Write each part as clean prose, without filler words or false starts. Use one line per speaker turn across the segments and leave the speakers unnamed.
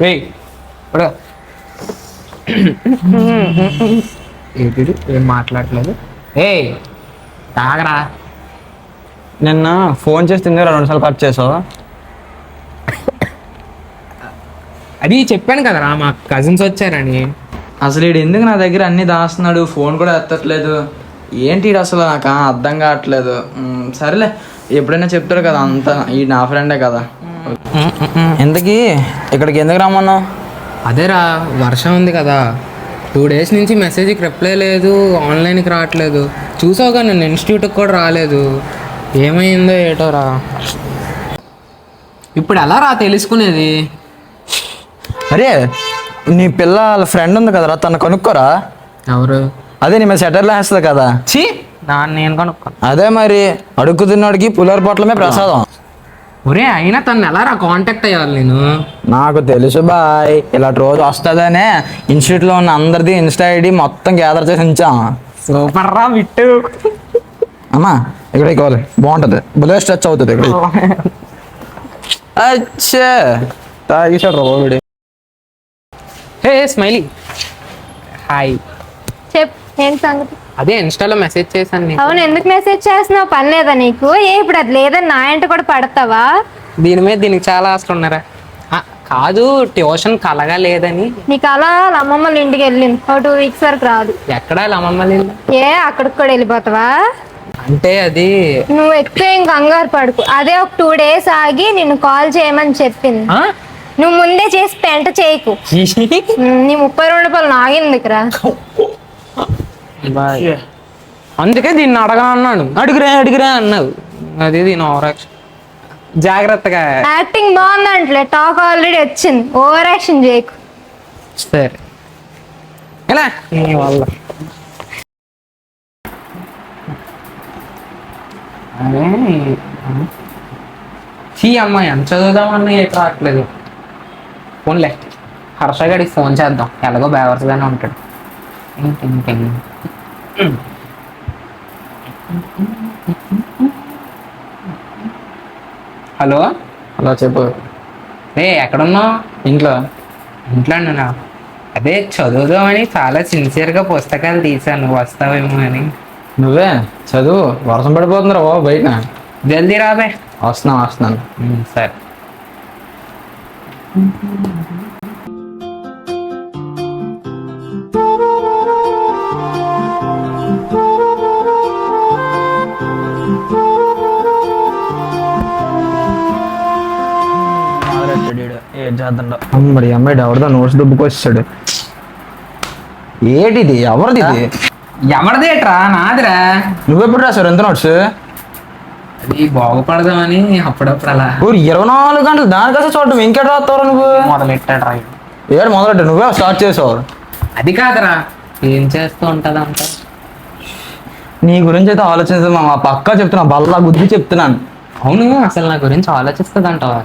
వెయ్ ఏంటి ఏం మాట్లాడలేదు. తాగరా.
నిన్న ఫోన్ చేసి తిందిరా 2 సార్లు కట్ చేసావు.
అది చెప్పాను కదరా మా కజిన్స్ వచ్చారని.
అసలు వీడు ఎందుకు నా దగ్గర అన్ని దాస్తున్నాడు, ఫోన్ కూడా ఎత్తట్లేదు. ఏంటి అసలు నాకు అర్థం కావట్లేదు. సరేలే ఎప్పుడైనా చెప్తాడు కదా, అంతా ఈ నా ఫ్రెండే కదా. ఎందుకు ఇక్కడికి ఎందుకు రమ్మన్నావు?
అదేరా వర్షం ఉంది కదా, 2 days నుంచి మెసేజ్కి రిప్లై లేదు, ఆన్లైన్కి రావట్లేదు. చూసావుగా నేను ఇన్స్టిట్యూట్కి కూడా రాలేదు. ఏమైందో ఏటోరా. ఇప్పుడు ఎలా రా తెలుసుకునేది?
అరే నీ పిల్ల వాళ్ళ ఫ్రెండ్ ఉంది కదరా, తను కనుక్కోరా.
ఎవరు?
అదే నీ మీద సెటర్లో వేస్తుంది కదా.
చీ దాన్ని నేను కనుక్కో.
అదే మరి అడుగుతున్నోడికి పులిహోర పొట్లమే ప్రసాదం.
ఒరే అయినా తను ఎలా రా కాంటాక్ట్ అయ్యాలి నేను?
నాకు తెలుసు బాయ్, ఇలాంటి రోజు వస్తుందనే ఇన్స్టిట్యూట్లో ఉన్న అందరిది ఇన్స్టా ఐడి మొత్తం గ్యాదర్ చేసి ఉంచాం.
సూపర్ రా బిట్టు.
అమ్మా ఇక్కడ కావాలి, బాగుంటుంది, బులే స్ట్రెచ్ అవుతుంది ఇక్కడ. అచ్చే తాగిసాడు రోడ్.
హే స్మైలీ హాయ్.
ఏంటి సంగతి?
అదే ఇన్స్టాలో మెసేజ్ చేశాను నీకు.
అవును, ఎందుకు మెసేజ్ చేస్తున్నావు? పని లేదా నీకు? ఇప్పుడు అది లేదని నా ఇంట కూడా పడతావా?
దీని మీద దీనికి చాలా ఆశలు ఉన్నారా? కాదు ట్యూషన్ కలగా లేదని.
నీకు అలా అమ్మమ్మల ఇంటికి వెళ్ళింది, 2 weeks వరకు రాదు.
ఎక్కడ అమ్మమ్మ?
అక్కడికి కూడా వెళ్ళిపోతావా?
అంటే అది
నువ్వు ఎక్కువ ఏం కంగారు పడుకు. అదే ఒక 2 days ఆగి నిన్ను కాల్ చేయమని చెప్పింది. నువ్వు ముందే చేసి పెంట చేయకు. నీ 32 రూపాయలు నాగిందిరా.
అందుకే దీన్ని అడగా అన్నాను. అడిగిరా అన్నావు. అది దీని ఓవరాక్షన్. జాగ్రత్తగా.
యాక్టింగ్ బాగుందంటలే, టాక్ ఆల్రెడీ వచ్చింది, ఓవర్ యాక్షన్ చేయకు.
సరే ఎలా నీ వల్ల. అదే చీ అమ్మాయి ఎంత చదువుదామన్నా ఏ రావట్లేదు. ఫోన్లే హర్షగాడికి ఫోన్ చేద్దాం, ఎలాగో బేవర్స్గానే ఉంటాడు. హలో
అలా చెప్పు.
ఎక్కడున్నావు?
ఇంట్లో.
ఇంట్లోనా? అదే చదువుదామని చాలా సిన్సియర్గా పుస్తకాలు తీసాను, వస్తావేమో అని.
నువ్వే చదువు, వర్షం పడిపోతుందిరా బాబు బయట.
జల్దీ రాబే.
వస్తున్నాను.
సరే.
మరి అమ్మాయి ఎవరిదో నోట్స్ దుబ్బుకు వచ్చాడు. ఏంటిది? ఎవరిది ఇది?
ఎవరిదేట్రా? నాదిరా.
నువ్వెప్పుడు రాశారు ఎంత నోట్స్?
అది బాగుపడదామని అప్పుడప్పుడు అలా.
24 గంటలు దానికోసం చూడటం ఇంకెట్ రాస్తావు నువ్వు?
మొదలెట్టాడు రా.
మొదలెట్ట నువ్వే స్టార్ట్ చేసావు.
అది కాదురా, ఏం చేస్తూ ఉంటది అంట.
నీ గురించి అయితే ఆలోచించదు మా పక్కా చెప్తున్నా, బల్లా గుద్ది చెప్తున్నాను.
అవును, అసలు నా గురించి ఆలోచిస్తుంది అంటావా?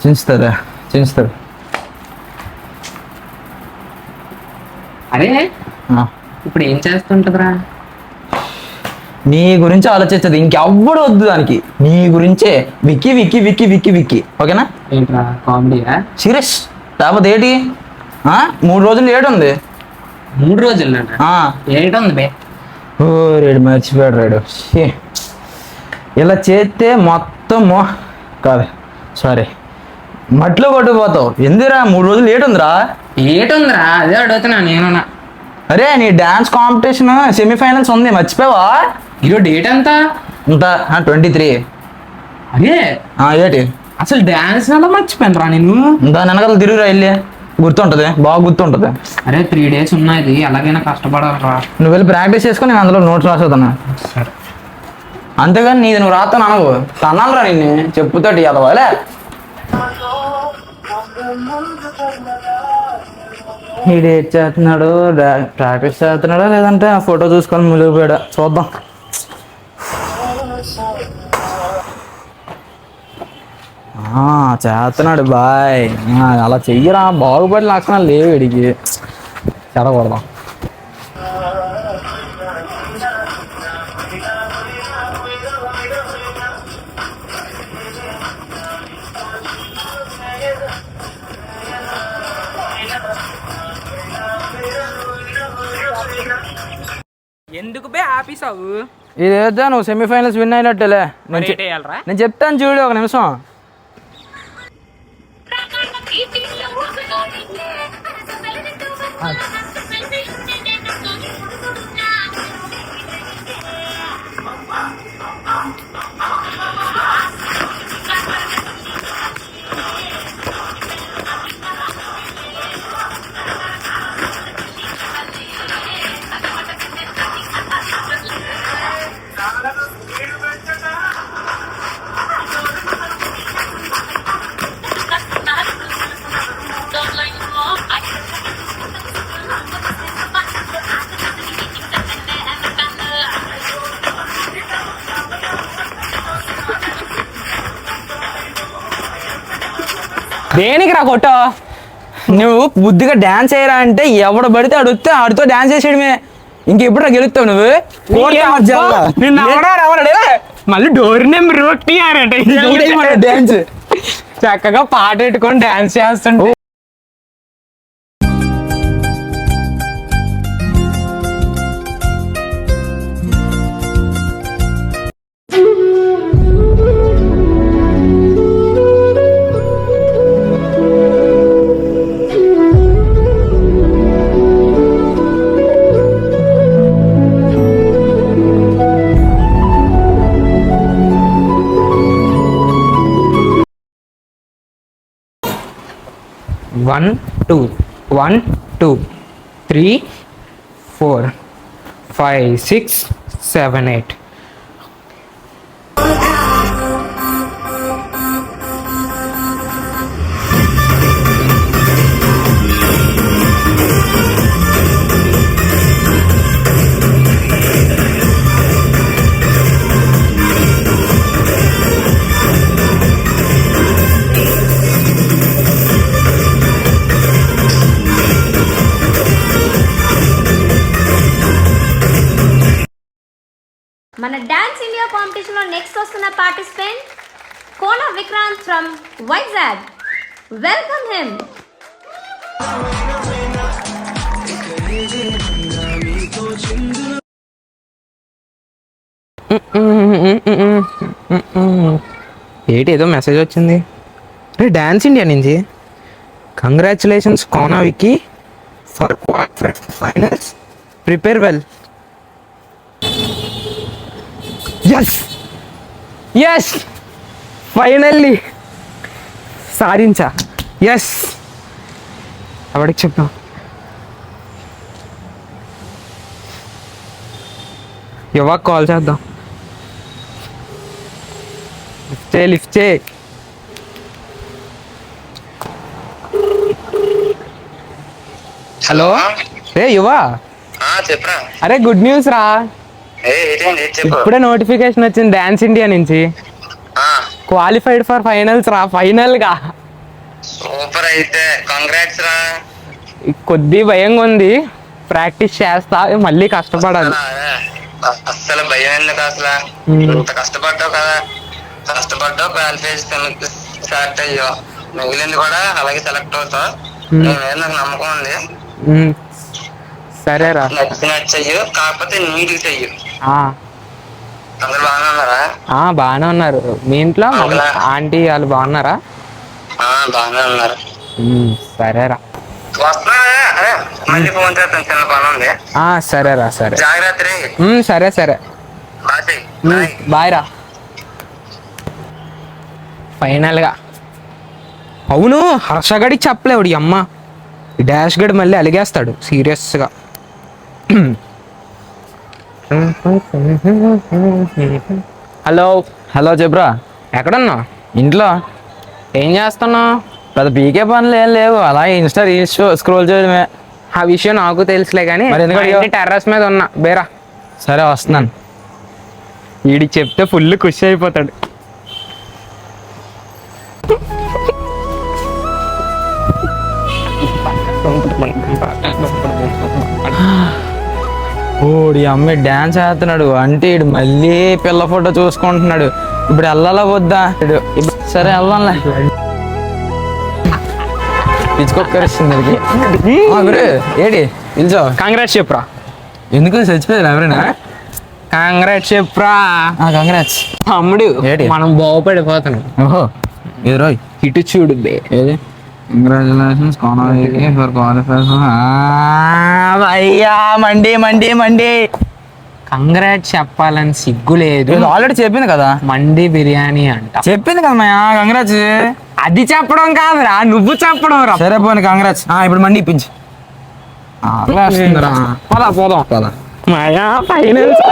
చించుతారు.
అరే ఇప్పుడు ఏం చేస్తుంటదిరా?
నీ గురించి ఆలోచించదు, ఇంకెవ్వడు వద్దు దానికి. నీ గురించే విక్కి విక్కి విక్కి విక్కి విక్కి. ఓకేనా?
ఏంట్రా కామెడీయా?
సీరియస్ లేకపోతే ఏంటి? 3 రోజులు లేట్ ఉంది.
3 రోజులు ఏంటుంది బే?
ఓ రేడు మర్చిపోయాడు రేడు. ఇలా చేస్తే మొత్తం కాదు సారీ మట్లో కొట్టుకుపోతావు. ఎందుకురా 3 రోజులు లేట్ ఉందిరా?
ఏటుందిరా అదే అడుగుతున్నా నేను.
అరే నీ డాన్స్ కాంపిటీషన్ సెమీఫైనల్స్ ఉంది, మర్చిపోయావా?
ఈరోజు డేట్ ఎంత?
23.
అదే
ఏంటి
అసలు డాన్స్ అలా మర్చిపోయాను రా నేను.
దాని వెనకాల తిరుగురా వెళ్ళి, గుర్తుంటది, బాగా గుర్తుంటది.
అరే 3 days ఉన్నాయి, ఎలాగైనా కష్టపడాలరా.
నువ్వు వెళ్ళి ప్రాక్టీస్ చేసుకుని నేను అందులో నోట్స్ రాసేదన్నా.
సరే.
అంతేగాని నీది నువ్వు రాస్తాను అనవు, తన్నాలరా నిన్ను చెప్పుతోటి అదవాలే. డేట్ చేస్తున్నాడు, ప్రాక్టీస్ చేస్తున్నాడా లేదంటే ఆ ఫోటో చూసుకొని మునిగిపోయాడా చూద్దాం. చేస్తున్నాడు బాయ్. అలా చెయ్యరా, బాగుపడి లక్షణాలు లేవు వీడికి, చెడకూడదాం.
ఆపేసావు
ఇదేదో నువ్వు సెమీఫైనల్స్ విన్ అయినట్టేలే నేను చెప్తాను చూడు ఒక నిమిషం.
దేనికి రా కొట్ట?
నువ్వు బుద్ధిగా డాన్స్ చేయరా అంటే ఎవడు పడితే అడిగితే ఆడితో డాన్స్ చేసేయడమే. ఇంకెప్పుడు గెలుస్తావు నువ్వు?
మళ్ళీ డోర్ నెంబర్
డాన్స్
చక్కగా పాట పెట్టుకొని డాన్స్ చేస్తుంటే
వన్ టూ 1 2 3 4 5 6 7 8.
మన డాన్స్ ఇండియా కాంపిటీషన్ లో నెక్స్ట్ వస్తున్న participant Kona Vikrant from Vizag. Welcome him.
ఏంటి ఏదో మెసేజ్ వచ్చింది? రే డాన్స్ ఇండియా నుంచి. Congratulations Kona Vicky for quarter finals. Prepare well. Yes yes finally సాధించా. ఎస్ ఎవడికి చెప్తాం? యువకు కాల్ చేద్దాం. లిఫ్ట్ చేయి. హలో రే యువా.
చెప్పరా.
అరే గుడ్ న్యూస్ రా. ఇప్పుడే నోటిఫికేషన్ వచ్చింది డాన్స్ ఇండియా నుంచి. క్వాలిఫైడ్ ఫర్ ఫైనల్స్ రా. ఫైనల్ గా.
సూపర్. అయితే కంగ్రాట్స్ రా.
కొద్ది భయంగా ఉంది. ప్రాక్టీస్ చేస్తా, మళ్ళీ కష్టపడాలి.
అస్సలు భయం ఎందుకు అసలు? ఇంత కష్టపడ్డావు కదా, కష్టపడ్డావు, క్వాలిఫికేషన్ సెలెక్ట్ అయ్యో, మిగిలింది కూడా అలాగే సెలెక్ట్ అవుతావు. నాకు నమ్మకం ఉంది.
సరేరా.
నచ్చినట్టు చెయ్యు, కాకపోతే నీట్గా చెయ్యు. అందరు బాగానే ఉన్నారా?
బాగానే ఉన్నారు. మీ ఇంట్లో ఆంటీ వాళ్ళు బాగున్నారా?
బాగానే ఉన్నారు.
సరేరా.
వస్తున్నా. మళ్ళీ ఫోన్ చేస్తాను, చిన్న పని ఉంది.
సరేరా. సరే
జాగ్రత్త.
సరే బాయ్ రా. ఫైనల్గా అవును హర్షగడికి చెప్పలేవుడి అమ్మ. డాష్ గడి మళ్ళీ అలిగేస్తాడు సీరియస్గా. హలో చెప్పురా. ఎక్కడున్నా? ఇంట్లో. ఏం చేస్తున్నావు? పెద్ద పీకే పనులు ఏం లేవు, అలా ఇన్స్టా రీల్స్ స్క్రోల్ చేయడమే. ఆ విషయం నాకు తెలుసులే కానీ టెర్రస్ మీద ఉన్నా. బేరా. సరే వస్తున్నాను. వీడికి చెప్తే ఫుల్ ఖుషి అయిపోతాడు.
ఓడి అమ్మాయి డాన్స్ చేస్తున్నాడు అంటే ఇడు మళ్ళీ పిల్ల ఫోటో చూసుకుంటున్నాడు. ఇప్పుడు వెళ్ళాలా వద్దా? సరే వెళ్దాంలే. పిచ్చుకొక్కరిస్తుంది ఏడి పిలిచావు?
కాంగ్రెస్ చెప్పురా.
ఎందుకు చచ్చిపోయారు ఎవరైనా?
కాంగ్రాట్స్ చెప్పురా
కంగ్రాట్స్.
తమ్ముడు.
ఏంటి?
మనం బాగుపడిపోతున్నాం.
ఓహో ఇది రోయ్.
ఇటు చూడు బే.
ఏది కంగ్రాచులేషన్స్ ఫర్ క్వాలిఫైర్. అయ్యా మండి మండి మండి.
కంగ్రాట్స్ చెప్పాలని సిగ్గు లేదు.
ఆల్రెడీ చెప్పింది కదా.
మండి బిర్యానీ అంట.
చెప్పింది కదా మా కంగ్రాట్స్.
అది చెప్పడం కాదురా, నువ్వు చెప్పడం రా.
సరే పోనీ కంగ్రాట్స్. ఇప్పుడు మండి ఇప్పించు.
పోదా పోదాం.
పద.
మాయా ఫైనల్స్.